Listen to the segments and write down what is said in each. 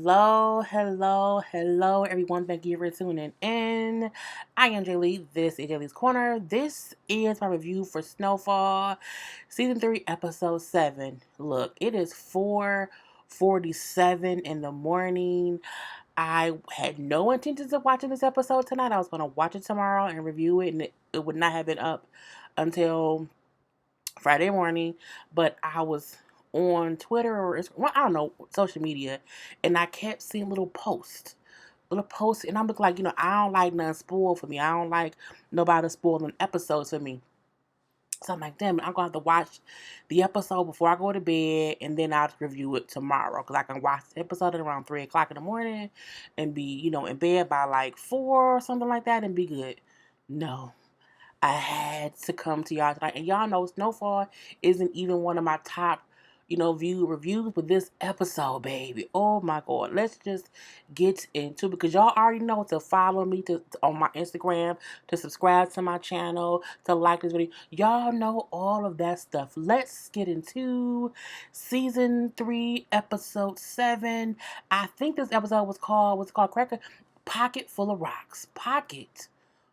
Hello, everyone. Thank you for tuning in. I am JayLee. This is JLeesCorner. This is my review for Snowfall, Season 3, Episode 7. Look, it is 4:47 in the morning. I had no intentions of watching this episode tonight. I was going to watch it tomorrow and review it, and it would not have been up until Friday morning, but I was on Twitter or I don't know, social media, and I kept seeing little posts, and I'm looking like, I don't like nothing spoiled for me. I don't like nobody spoiling episodes for me. So I'm like, damn it, I'm going to have to watch the episode before I go to bed, and then I'll review it tomorrow. Because I can watch the episode at around 3 o'clock in the morning and be, in bed by like 4 or something like that and be good. No. I had to come to y'all tonight. And y'all know Snowfall isn't even one of my top, view reviews, but this episode, baby. Oh my God. Let's just get into it because y'all already know to follow me on my Instagram, to subscribe to my channel, to like this video. Y'all know all of that stuff. Let's get into Season 3, Episode 7. I think this episode was called Cracker Pocket Full of Rocks. Pocket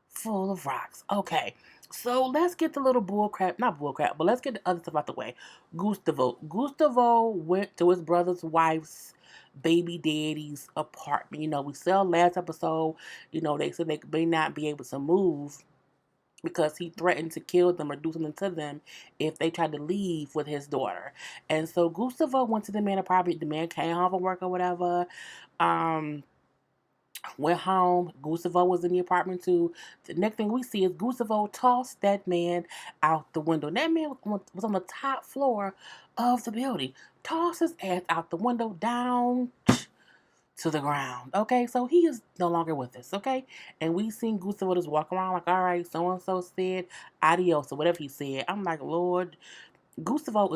Full of Rocks. Okay, so let's get the little not bullcrap, but let's get the other stuff out the way. Gustavo went to his brother's wife's baby daddy's apartment. We saw last episode, they said they may not be able to move because he threatened to kill them or do something to them if they tried to leave with his daughter. And so Gustavo went to the man's apartment. The man came home from work or whatever. Went home. Gustavo was in the apartment too. The next thing we see is Gustavo tossed that man out the window. That man was on the top floor of the building. Tossed his ass out the window down to the ground. Okay, so he is no longer with us. Okay, and we seen Gustavo just walk around like, all right, so and so said adios or whatever he said. I'm like, Lord, Gustavo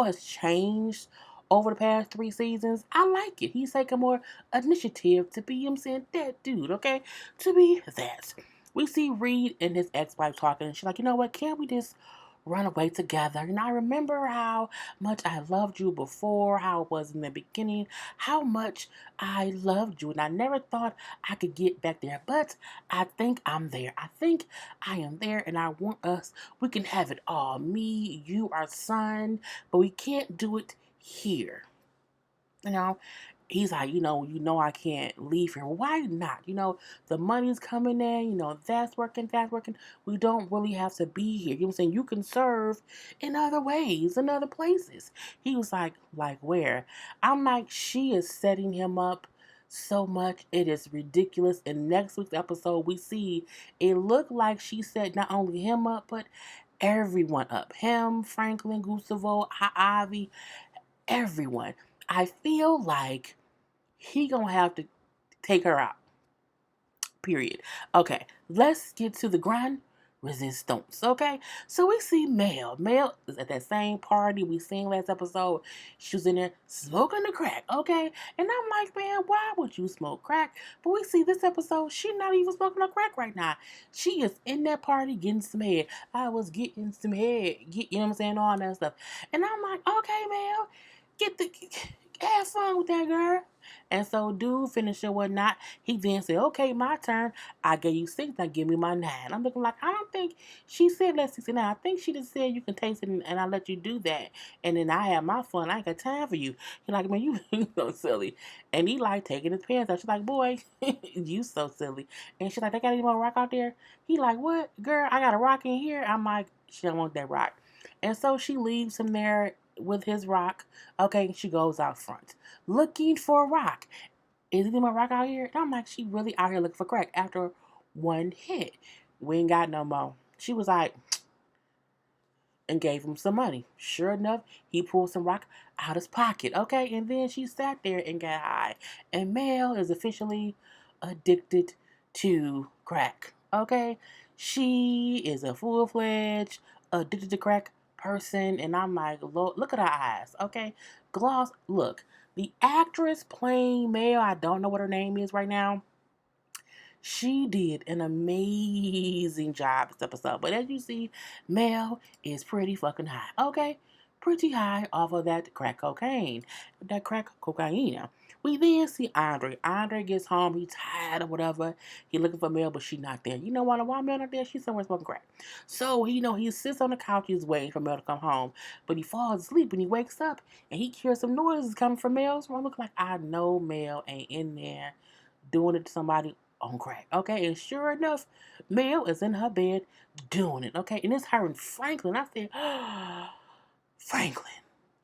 has changed over the past 3 seasons. I like it. He's taking more initiative to be, that dude, okay? To be that. We see Reed and his ex-wife talking, and she's like, you know what, can't we just run away together? I remember how much I loved you before, how it was in the beginning, how much I loved you, and I never thought I could get back there, but I think I'm there. I think I am there, and I want we can have it all. Me, you, our son, but we can't do it here. He's like, I can't leave here. Why not? The money's coming in, that's working. We don't really have to be here. You know what I'm saying? You can serve in other ways, in other places. He was like where? I'm like, she is setting him up so much. It is ridiculous. In next week's episode, we see it looked like she set not only him up, but everyone up. Him, Franklin, Gustavo, Ivy, everyone. I feel like he gonna have to take her out. Period. Okay, let's get to the grand resistance. Okay, so we see Mel. Mel is at that same party we seen last episode. She was in there smoking the crack. Okay, and I'm like, man, why would you smoke crack? But we see this episode, she not even smoking no crack right now. She is in that party getting some head. I was getting some head. You know what I'm saying? All that stuff. And I'm like, okay, Mel, have fun with that girl. And so dude finished or whatnot. He then said, okay, my turn. I gave you 6, now give me my 9. I'm looking like, I don't think she said let's 69. I think she just said you can taste it and I'll let you do that. And then I have my fun. I ain't got time for you. He's like, man, you so silly. And he like taking his pants out. She's like, boy, you so silly. And she's like, they got any more rock out there? He like, what? Girl, I got a rock in here. I'm like, she don't want that rock. And so she leaves him there with his rock. Okay, she goes out front looking for a rock. Is there a rock out here? And I'm like, she really out here looking for crack after one hit. We ain't got no more. She was like, and gave him some money. Sure enough, he pulled some rock out his pocket. Okay, and then she sat there and got high. And Mel is officially addicted to crack. Okay, she is a full-fledged addicted to crack person, and I'm like, look at her eyes. Okay, gloss. Look, the actress playing Mel, I don't know what her name is right now. She did an amazing job this episode. But as you see, Mel is pretty fucking high. Okay? Pretty high off of that crack cocaine. That crack cocaine. We then see Andre. Andre gets home. He's tired or whatever. He looking for Mel, but she not there. You know why Mel not there? She's somewhere smoking crack. So, he sits on the couch. He's waiting for Mel to come home. But he falls asleep and he wakes up and he hears some noises coming from Mel's room. Look like I know Mel ain't in there doing it to somebody on crack. Okay, and sure enough, Mel is in her bed doing it. Okay, and it's her and Franklin. I said, Franklin,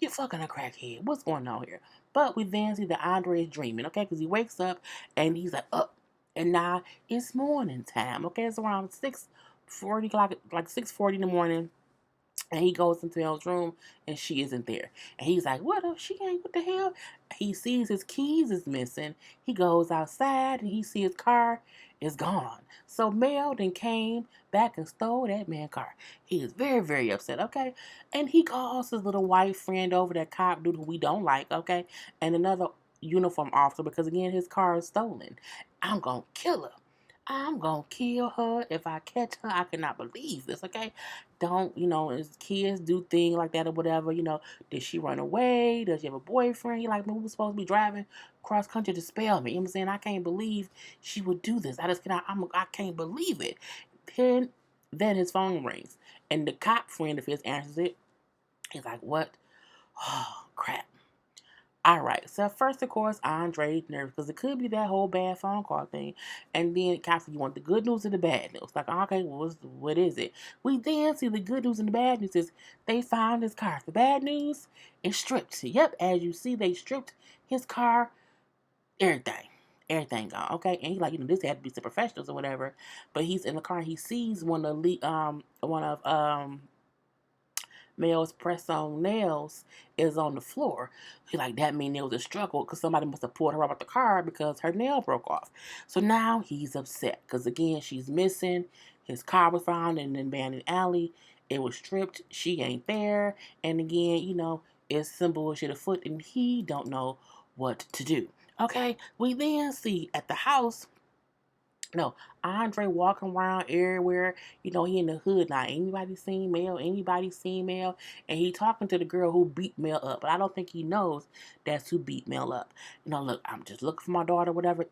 you're fucking a crackhead. What's going on here? But we then see that Andre is dreaming, okay? Because he wakes up and he's like, up. And now it's morning time, okay? It's around 6:40, like 6:40 in the morning. And he goes into Mel's room and she isn't there. And he's like, she ain't, what the hell? He sees his keys is missing. He goes outside and he sees his car is gone. So Mel then came back and stole that man's car. He is very, very upset, okay? And he calls his little white friend over, that cop dude who we don't like, okay? And another uniform officer, because again, his car is stolen. I'm gonna kill her. I'm gonna kill her if I catch her. I cannot believe this, okay? Don't, as kids do things like that or whatever, did she run away? Does she have a boyfriend? He like, we was supposed to be driving cross country to spell me. You know what I'm saying? I can't believe she would do this. I can't believe it. Then his phone rings and the cop friend of his answers it. He's like, what? Oh, crap. All right. So first, of course, Andre's nervous because it could be that whole bad phone call thing. And then Cassie, you want the good news or the bad news? Like, okay, well, what is it? We then see the good news and the bad news is they found his car. The bad news is stripped. Yep, as you see, they stripped his car, everything. Everything gone, okay? And he's like, this had to be some professionals or whatever. But he's in the car. He sees one of Mel's press-on nails is on the floor. He like, that mean there was a struggle because somebody must have pulled her out of the car because her nail broke off. So now he's upset because again, she's missing. His car was found in an abandoned alley. It was stripped. She ain't there. And again, it's some bullshit afoot and he don't know what to do. Okay, we then see at the house, no, Andre walking around everywhere. He in the hood now. Anybody seen Mel? Anybody seen Mel? And he talking to the girl who beat Mel up. But I don't think he knows that's who beat Mel up. Look, I'm just looking for my daughter, whatever.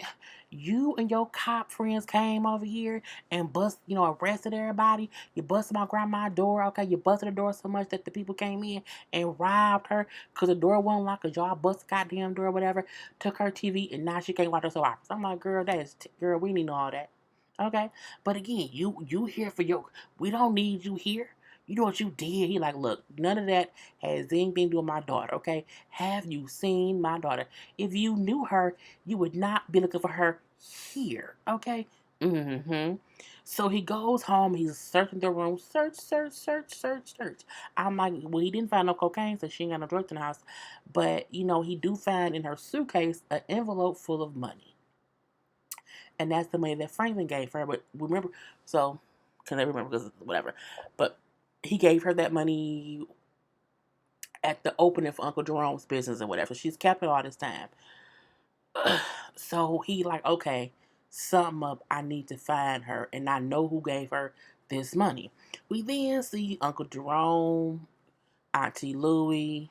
You and your cop friends came over here and arrested everybody. You busted my grandma's door, okay? You busted the door so much that the people came in and robbed her because the door wasn't locked because y'all busted goddamn door, whatever. Took her TV and now she can't watch her soap opera. I'm like, girl, girl, we need all that. Okay? But again, you here for we don't need you here. You know what you did? He like, look, none of that has anything to do with my daughter, okay? Have you seen my daughter? If you knew her, you would not be looking for her here, okay? Mm-hmm. So he goes home, he's searching the room, search. I'm like, well, he didn't find no cocaine, so she ain't got no drugs in the house. But, he do find in her suitcase an envelope full of money. And that's the money that Franklin gave her. But remember, so, because I remember because whatever. But he gave her that money at the opening for Uncle Jerome's business or whatever. She's kept it all this time. So he like, okay, something up. I need to find her. And I know who gave her this money. We then see Uncle Jerome, Auntie Louie,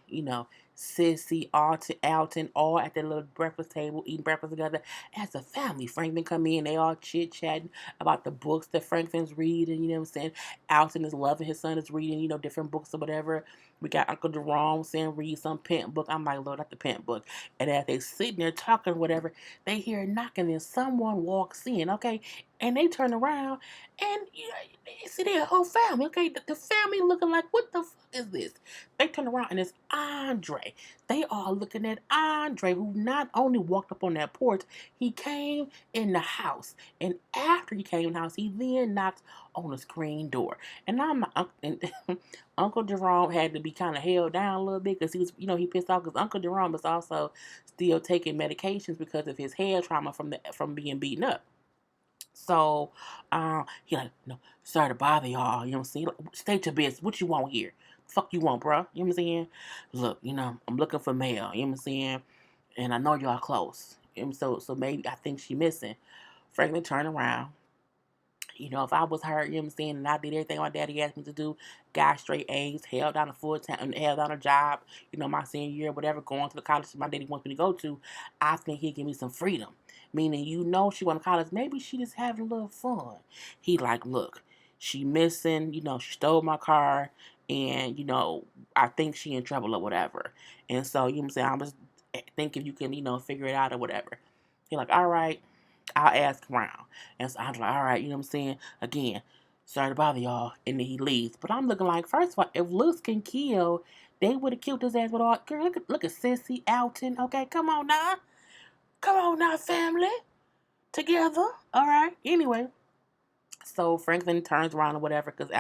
Sissy, Alton, all at their little breakfast table, eating breakfast together as a family. Franklin come in, they all chit-chatting about the books that Franklin's reading, you know what I'm saying? Alton is loving his son is reading, different books or whatever. We got Uncle Jerome saying read some pimp book. I'm like, Lord, not the pimp book. And as they sitting there talking or whatever, they hear a knocking and someone walks in, okay? And they turn around and they see their whole family, okay? The family looking like, what the fuck is this? They turn around and it's Andre. They are looking at Andre, who not only walked up on that porch, he came in the house. And after he came in the house, he then knocked on the screen door. And Uncle Jerome had to be kind of held down a little bit because he was, he pissed off because Uncle Jerome was also still taking medications because of his head trauma from being beaten up. So, he like, no, sorry to bother y'all. You know what I'm saying? Like, state your business. What you want here? Fuck you want, bro? You know what I'm saying? Look, I'm looking for Mel. You know what I'm saying? And I know y'all close. And so maybe I think she missing. Franklin turned around. If I was her, and I did everything my daddy asked me to do, got straight A's, held down a full time, held down a job, my senior year, whatever, going to the college my daddy wants me to go to, I think he'd give me some freedom. Meaning, she went to college, maybe she just having a little fun. He like, look, she missing, she stole my car, and, I think she in trouble or whatever. And so, I'm just thinking you can, figure it out or whatever. He like, all right. I'll ask around. And so I'm like, all right, Again, sorry to bother y'all. And then he leaves. But I'm looking like, first of all, if looks can kill, they would have killed his ass with all. Girl, look at Sissy Alton. Okay, come on now. Come on now, family. Together. All right. Anyway, so Franklin turns around or whatever because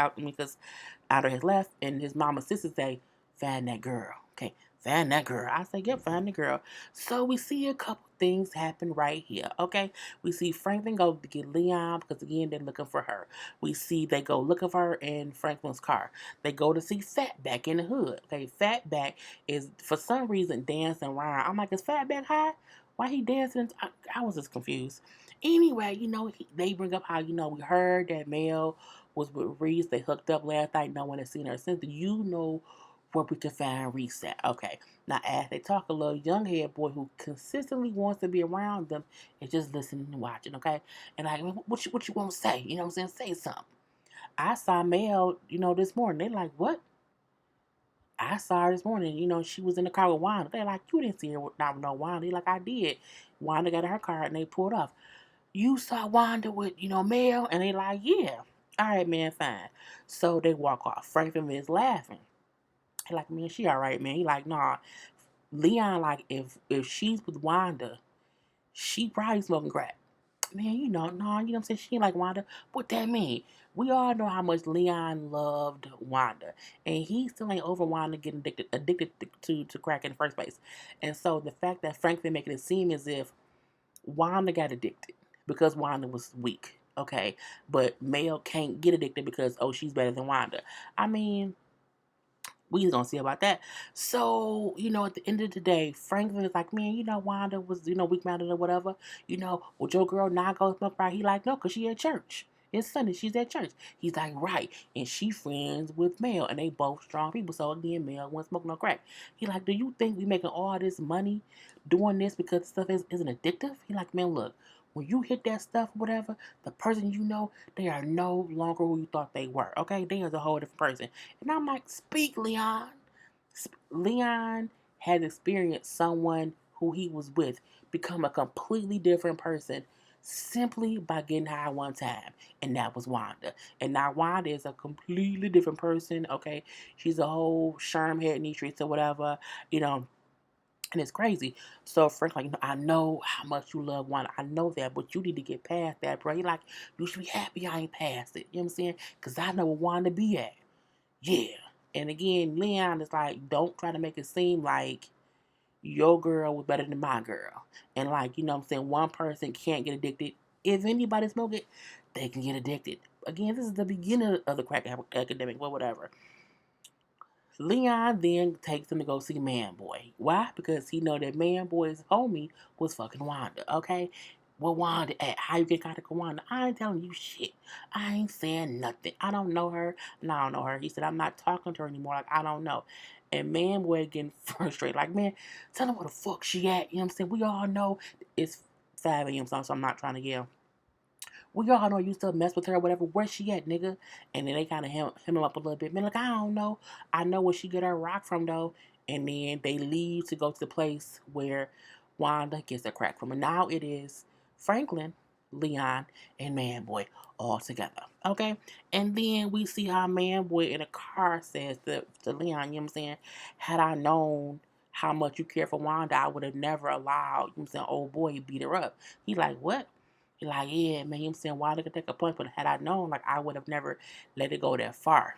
Outer has left, and his mama sister say, find that girl. Okay, find that girl. I say, yep, find the girl. So we see a couple things happen right here. Okay, we see Franklin go to get Leon because again they're looking for her. We see they go looking for her in Franklin's car. They go to see Fatback in the hood. Okay, Fatback is for some reason dancing around. I'm like, is Fatback high? Why he dancing? I was just confused. Anyway, they bring up how we heard that Mel was with Reese. They hooked up last night. No one has seen her since. Do you know where we can find Reese at? Okay. Now, as they talk, a little young head boy who consistently wants to be around them is just listening and watching, okay? And like, what you want to say? You know what I'm saying? Say something. I saw Mel, this morning. They like, what? I saw her this morning. She was in the car with Wanda. They're like, you didn't see her with no Wanda. They like, I did. Wanda got in her car and they pulled off. You saw Wanda with, Mel? And they like, yeah. All right, man, fine. So they walk off. Franklin is laughing. He like, man, she all right, man. He like, nah. Leon, like, if she's with Wanda, she probably smoking crack. Man, nah, you know what I'm saying? She ain't like Wanda. What that mean? We all know how much Leon loved Wanda. And he still ain't over Wanda getting addicted to crack in the first place. And so the fact that Franklin making it seem as if Wanda got addicted because Wanda was weak, okay? But Mel can't get addicted because, she's better than Wanda. I mean, we just gonna see about that. So, at the end of the day, Franklin is like, man, Wanda was, weak-minded or whatever. Would your girl not go smoke right? He like, no, because she at church. It's Sunday, she's at church. He's like, right. And she friends with Mel, and they both strong people. So, again, Mel won't smoke no crack. He like, do you think we making all this money doing this because stuff isn't addictive? He like, man, look, when you hit that stuff, whatever, the person they are no longer who you thought they were. Okay? They are a whole different person. And I'm like, speak, Leon. Leon has experienced someone who he was with become a completely different person simply by getting high one time. And that was Wanda. And now Wanda is a completely different person. Okay? She's a whole Sherm head in these streets or whatever. And it's crazy. So Frank, like, I know how much you love Wanda. I know that, but you need to get past that, bro. He like, you should be happy I ain't past it. You know what I'm saying? Because I know where Wanda be at. Yeah. And again, Leon is like, don't try to make it seem like your girl was better than my girl. And like, what I'm saying, one person can't get addicted. If anybody smoke it, they can get addicted. Again, this is the beginning of the crack epidemic, but whatever. Leon then takes him to go see Man Boy. Why? Because he know that Man Boy's homie was fucking Wanda, okay? Where Wanda at? How you get contact with Wanda? I ain't telling you shit. I ain't saying nothing. I don't know her, and I don't know her. He said, I'm not talking to her anymore. Like, I don't know. And Man Boy getting frustrated. Like, man, tell him where the fuck she at. You know what I'm saying? We all know it's 5 a.m. So I'm not trying to yell. We all know you still mess with her or whatever. Where's she at, nigga? And then they kind of hem him up a little bit. Man, like, I don't know. I know where she get her rock from, though. And then they leave to go to the place where Wanda gets her crack from. And now it is Franklin, Leon, and Man-Boy all together. Okay? And then we see how Man-Boy in a car says to Leon, you know what I'm saying? Had I known how much you care for Wanda, I would have never allowed, you know what I'm saying, old boy to beat her up. He like, what? He like, yeah, man, you know what I'm saying, Wanda could take a punch, but had I known, like, I would have never let it go that far.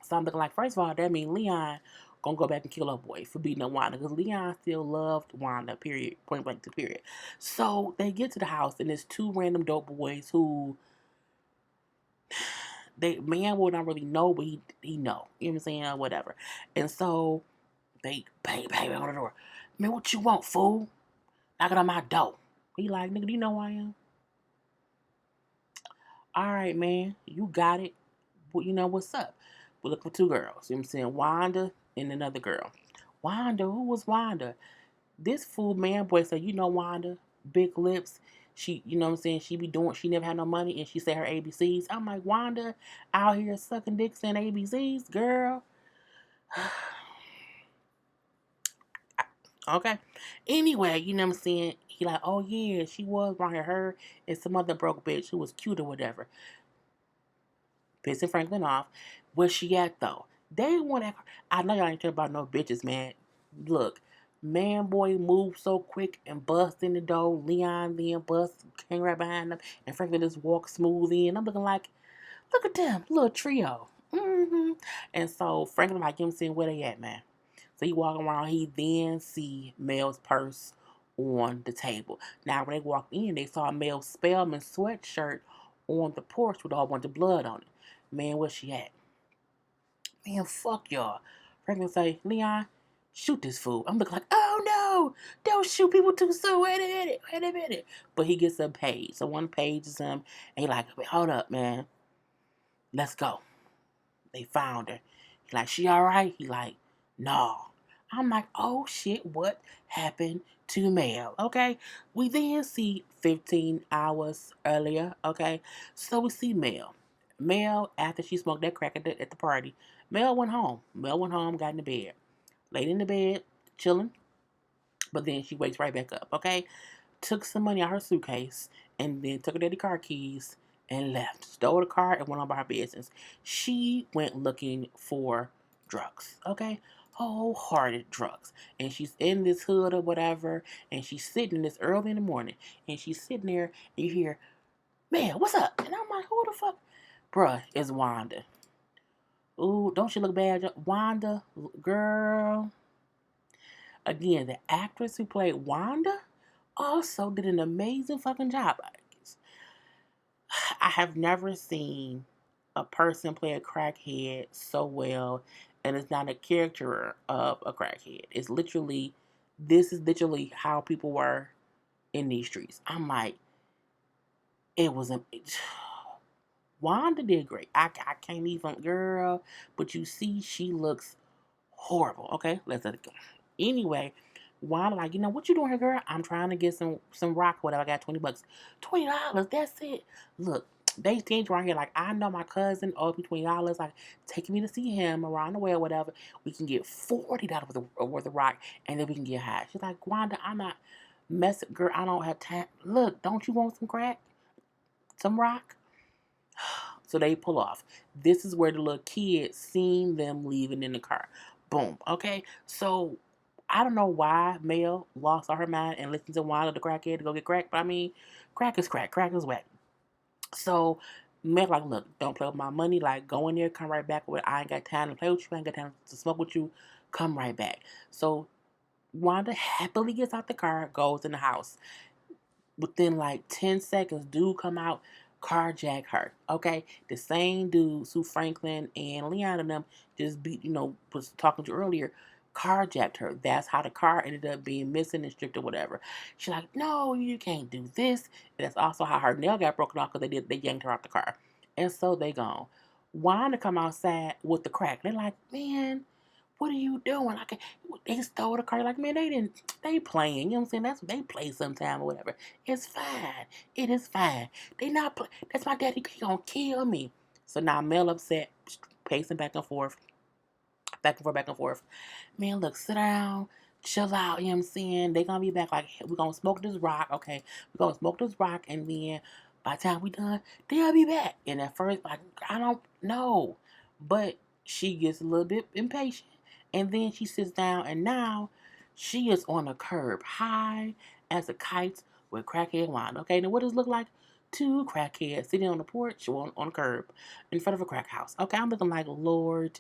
So I'm looking like, first of all, that means Leon gonna go back and kill her boy for beating up Wanda, because Leon still loved Wanda, period, point blank to period. So they get to the house, and there's two random dope boys who man will not really know, but he know, you know what I'm saying, or whatever. And so they bang on the door. Man, what you want, fool? Knocking on my door. He like, nigga, do you know who I am? All right, man, you got it. Well, you know what's up? We look for two girls. You know what I'm saying? Wanda and another girl. Wanda, who was Wanda? This fool man boy said, you know Wanda, big lips. She, you know what I'm saying? She be doing, she never had no money and she said her ABCs. I'm like, Wanda out here sucking dicks and ABCs, girl. Okay. Anyway, you know what I'm saying? He like, oh yeah, she was around here. Her and some other broke bitch who was cute or whatever. Pissing Franklin off. Where she at though? They want that. I know y'all ain't care about no bitches, man. Look, man, boy moved so quick and bust in the door. Leon then bust, came right behind them, and Franklin just walked smooth in. I'm looking like, look at them, little trio. And so Franklin like, him saying, where they at, man? So he walking around. He then see Mel's purse on the table. Now when they walked in, they saw Mel's Spellman sweatshirt on the porch with a whole bunch of blood on it. Man, where she at? Man, fuck y'all. Franklin say, Leon, shoot this fool. I'm looking like, oh no, don't shoot people too soon. Wait a minute. But he gets a page. So one page is him, and he like, hold up, man. Let's go. They found her. He like, she alright? He like, no. I'm like, oh shit, what happened to Mel? Okay. We then see 15 hours earlier. Okay. So we see Mel. Mel, after she smoked that crack at the party, Mel went home. Mel went home, got in the bed. Laid in the bed, chilling. But then she wakes right back up. Okay. Took some money out her suitcase and then took her daddy car keys and left. Stole the car and went on about her business. She went looking for drugs, okay? Wholehearted drugs. And she's in this hood or whatever, and she's sitting this early in the morning, and she's sitting there, and you hear, man, what's up? And I'm like, who the fuck? Bruh, it's Wanda. Ooh, don't she look bad? Wanda, girl. Again, the actress who played Wanda also did an amazing fucking job. I have never seen a person play a crackhead so well, and it's not a character of a crackhead. This is literally how people were in these streets. I'm like, it was a. Wanda did great. I can't even, girl, but you see, she looks horrible. Okay, let's let it go. Anyway, Wanda like, you know what you doing here, girl? I'm trying to get some rock, whatever. I got $20. $20. That's it. Look, they change around here. Like, I know my cousin owed me $20. Like, taking me to see him around the way or whatever. We can get $40 worth of rock, and then we can get high. She's like, Wanda, I'm not messing, girl. I don't have time. Look, don't you want some crack? Some rock? So they pull off. This is where the little kid seen them leaving in the car. Boom. Okay. So I don't know why Mel lost all her mind and listened to Wanda the crackhead to go get crack. But I mean, crack is crack. Crack is whack. So Mel like, look, don't play with my money. Like, go in there, come right back. With I ain't got time to play with you. I ain't got time to smoke with you. Come right back. So Wanda happily gets out the car, goes in the house. Within like 10 seconds, dude come out, carjack her. Okay? The same dude Sue Franklin and Leon and them just was talking to earlier, carjacked her. That's how the car ended up being missing and stripped or whatever. She's like, no, you can't do this. And that's also how her nail got broken off because they yanked her out the car. And so they gone. Wanda come outside with the crack. They're like, man, what are you doing? Like, they stole the car. Like, man, they playing. You know what I'm saying? That's what they play sometime or whatever. It's fine. It is fine. They not play. That's my daddy. He gonna kill me. So now Mel upset, pacing back and forth, back and forth, back and forth. Man, look, sit down, chill out. You know what I'm saying? They gonna be back. Like, we're gonna smoke this rock. Okay, we're gonna smoke this rock, and then by the time we done, they'll be back. And at first, like, I don't know, but she gets a little bit impatient. And then she sits down, and now she is on a curb, high as a kite with crackhead wine. Okay, now what does it look like? Two crackheads sitting on the porch on a curb in front of a crack house. Okay, I'm looking like, Lord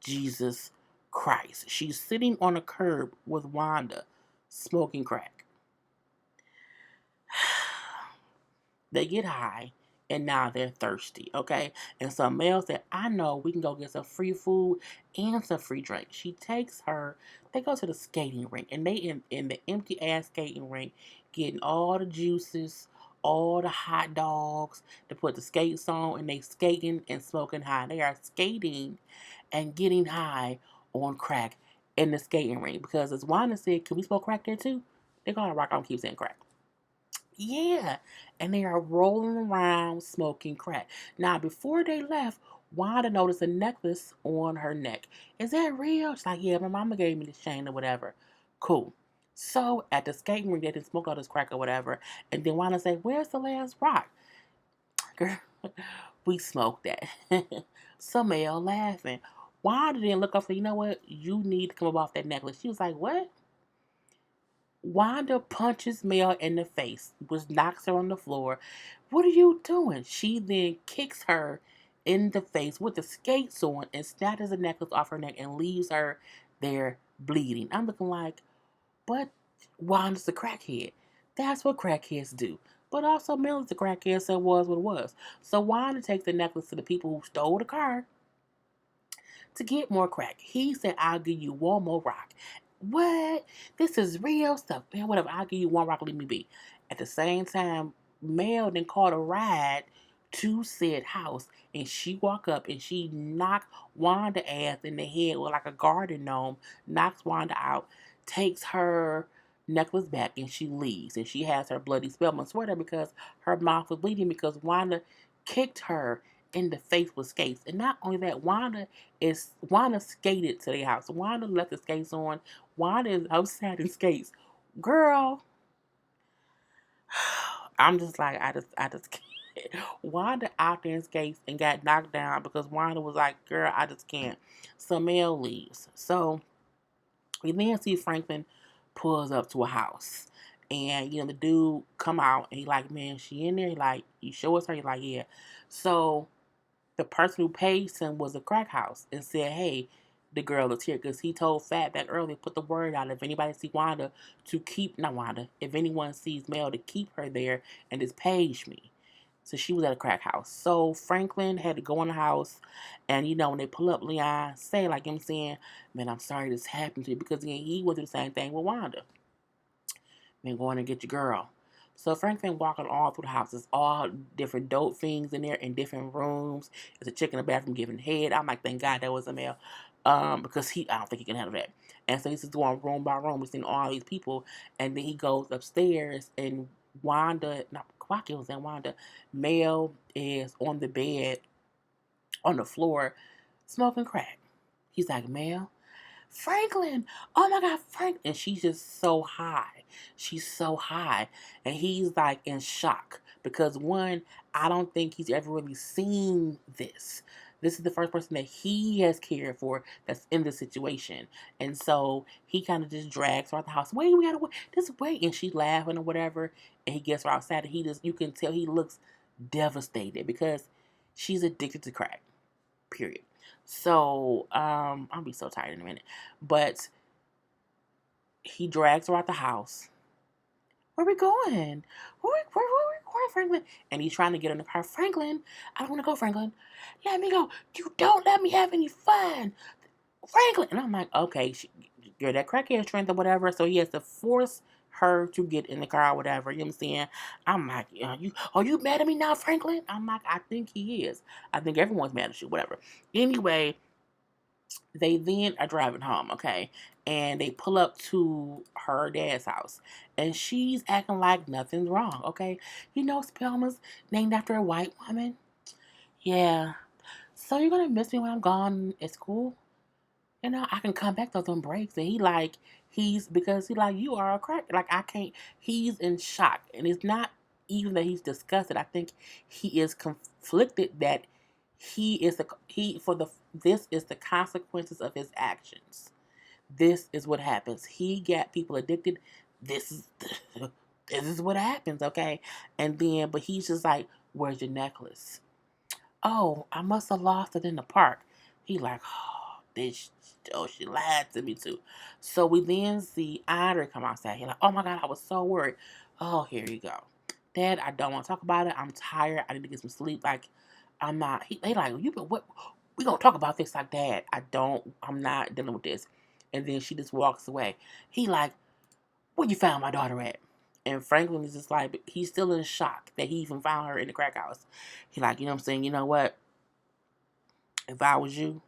Jesus Christ. She's sitting on a curb with Wanda smoking crack. They get high and now they're thirsty, okay? And so Mel said, I know we can go get some free food and some free drink. She takes her, they go to the skating rink and they in the empty ass skating rink getting all the juices, all the hot dogs, to put the skates on, and they skating and smoking high. They are skating and getting high on crack in the skating rink. Because as Wanda said, can we smoke crack there too? They're gonna rock on keep saying crack. Yeah. And they are rolling around smoking crack. Now before they left, Wanda noticed a necklace on her neck. Is that real? She's like, yeah, my mama gave me this chain or whatever. Cool. So at the skating rink, they didn't smoke all this crack or whatever. And then Wanda said, where's the last rock? Girl, we smoked that. Samel laughing. Wanda didn't look up for, you know what? You need to come up off that necklace. She was like, what? Wanda punches Mel in the face, which knocks her on the floor. What are you doing? She then kicks her in the face with the skates on and snatches the necklace off her neck and leaves her there bleeding. I'm looking like, but Wanda's a crackhead. That's what crackheads do. But also Mel is a crackhead, so it was what it was. So Wanda takes the necklace to the people who stole the car to get more crack. He said, I'll give you one more rock. What? This is real stuff. Man, whatever. I'll give you one rock, leave me be. At the same time, Mel then called a ride to said house, and she walk up and she knocked Wanda ass in the head with like a garden gnome, knocks Wanda out, takes her necklace back, and she leaves. And she has her bloody Spellman sweater because her mouth was bleeding because Wanda kicked her in the face with skates. And not only that, Wanda skated to their house. Wanda left the skates on. Wanda is outside in skates. Girl, I'm just like, I just can't. Wanda out there in skates and got knocked down because Wanda was like, girl, I just can't. So Mel leaves. So we then see Franklin pulls up to a house. And, the dude come out and he like, man, she in there? He like, you show us her? He like, yeah. So the person who paid him was a crack house and said, hey, the girl is here. Because he told Fatback earlier, put the word out. If anybody see Wanda, to keep, not Wanda, if anyone sees Mel, to keep her there and just page me. So she was at a crack house. So Franklin had to go in the house. And, when they pull up, Leon say, like him saying, man, I'm sorry this happened to you. Because again, he went through the same thing with Wanda. Man, go in and get your girl. So Franklin walking all through the house. There's all different dope things in there in different rooms. There's a chick in the bathroom giving head. I'm like, thank God that was a male. Because I don't think he can handle that. And so he's just going room by room. We're seeing all these people. And then he goes upstairs and Mel is on the bed, on the floor, smoking crack. He's like, Mel, Franklin, oh my God, Frank. And she's just so high. She's so high. And he's like in shock because one, I don't think he's ever really seen this. This is the first person that he has cared for that's in this situation. And so he kind of just drags her out the house. Wait, we gotta wait. Just wait. And she's laughing or whatever. And he gets her outside and you can tell he looks devastated because she's addicted to crack. Period. So, I'll be so tired in a minute. But he drags her out the house. Where we going? Where we going, Franklin? And he's trying to get in the car. Franklin, I don't want to go, Franklin. Let me go. You don't let me have any fun. Franklin. And I'm like, okay, you're that crackhead strength or whatever. So he has to force her to get in the car or whatever. You know what I'm saying? I'm like, are you mad at me now, Franklin? I'm like, I think he is. I think everyone's mad at you, whatever. Anyway, they then are driving home, okay? And they pull up to her dad's house. And she's acting like nothing's wrong, okay? Spelman's named after a white woman. Yeah. So you're gonna miss me when I'm gone at school? I can come back to them breaks. And because you are a crack. Like, I can't, he's in shock. And it's not even that he's disgusted. I think he is conflicted that this is the consequences of his actions. This is what happens. He got people addicted. This is, this is what happens, okay? And then, but he's just like, where's your necklace? Oh, I must have lost it in the park. He like, she lied to me too. So we then see Andre come outside. He's like, oh my God, I was so worried. Oh, here you go. Dad, I don't want to talk about it. I'm tired. I need to get some sleep. Like, I'm not. They like, what? We gonna talk about this, like, Dad. I'm not dealing with this. And then she just walks away. He like, where you found my daughter at? And Franklin is just like, he's still in shock that he even found her in the crack house. He like, you know what I'm saying? You know what? If I was you,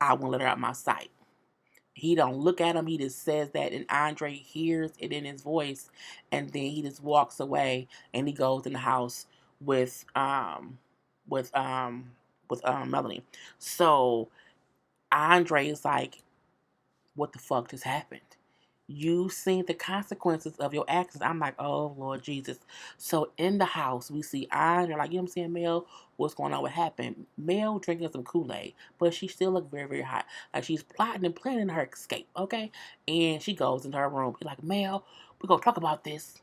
I wouldn't let her out my sight. He don't look at him. He just says that, and Andre hears it in his voice, and then he just walks away, and he goes in the house with with um Melanie. So Andre is like, what the fuck just happened? You seen the consequences of your actions. I'm like, oh Lord Jesus. So in the house, we see Andre, like, you know what I'm saying, Mel, what's going on? What happened? Mel drinking some Kool-Aid, but she still look very, very hot. Like she's plotting and planning her escape, okay? And she goes into her room. He's like, Mel, we're gonna talk about this.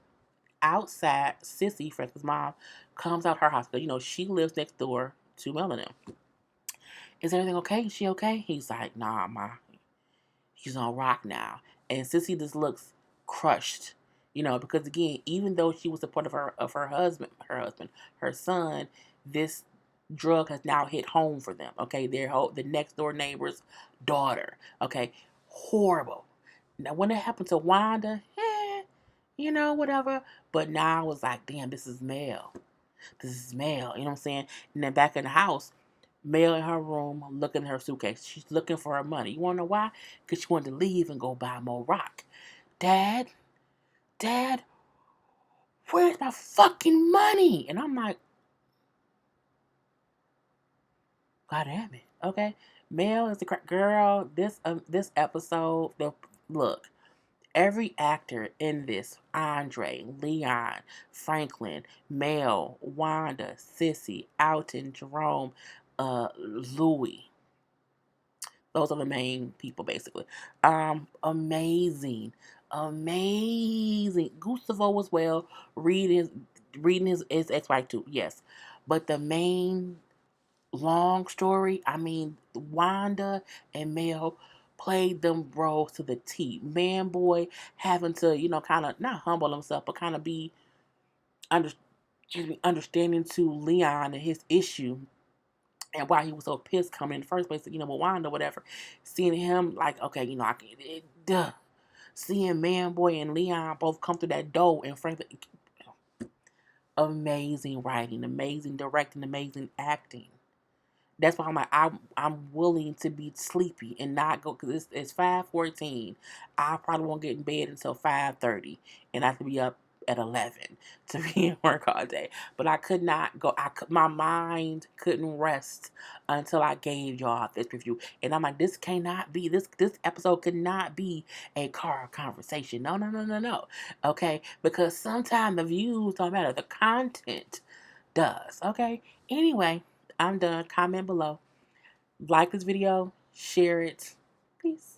Outside, Sissy, Frank's mom, comes out her hospital. You know, she lives next door to Mel and them. Is everything okay? Is she okay? He's like, nah, ma, she's on rock now. And Sissy just looks crushed, you know, because again, even though she was supportive of her son, this drug has now hit home for them. Okay, the next door neighbor's daughter. Okay, horrible. Now when it happened to Wanda, you know, whatever. But now it's like, damn, this is Mel. This is Mel. You know what I'm saying? And then back in the house, Mel in her room looking at her suitcase. She's looking for her money. You want to know why? Because she wanted to leave and go buy more rock. Dad, Dad, where's my fucking money? And I'm like, God damn it. Okay. Mel is the girl. This episode, look, every actor in this, Andre, Leon, Franklin, Mel, Wanda, Sissy, Alton, Jerome, Louie. Those are the main people, basically. Amazing, amazing. Gustavo as well. Reading his ex-wife too. Yes, but the main long story. I mean, Wanda and Mel played them roles to the T. Man, boy, having to kind of not humble himself, but kind of be under, understanding to Leon and his issue and why he was so pissed coming in the first place, with Wanda, whatever. Seeing him like, okay, I can, duh. Seeing Man Boy and Leon both come through that door, and frankly, amazing writing, amazing directing, amazing acting. That's why I'm like, I'm willing to be sleepy and not go, because it's 5:14. I probably won't get in bed until 5:30, and I have to be up at 11 to be in work all day. But I could not go. My mind couldn't rest until I gave y'all this review, and I'm like, this cannot be this episode could not be a car conversation. No, no, no, no, no. Okay, because sometimes the views don't matter. The content does. Okay. Anyway, I'm done. Comment below. Like this video. Share it. Peace.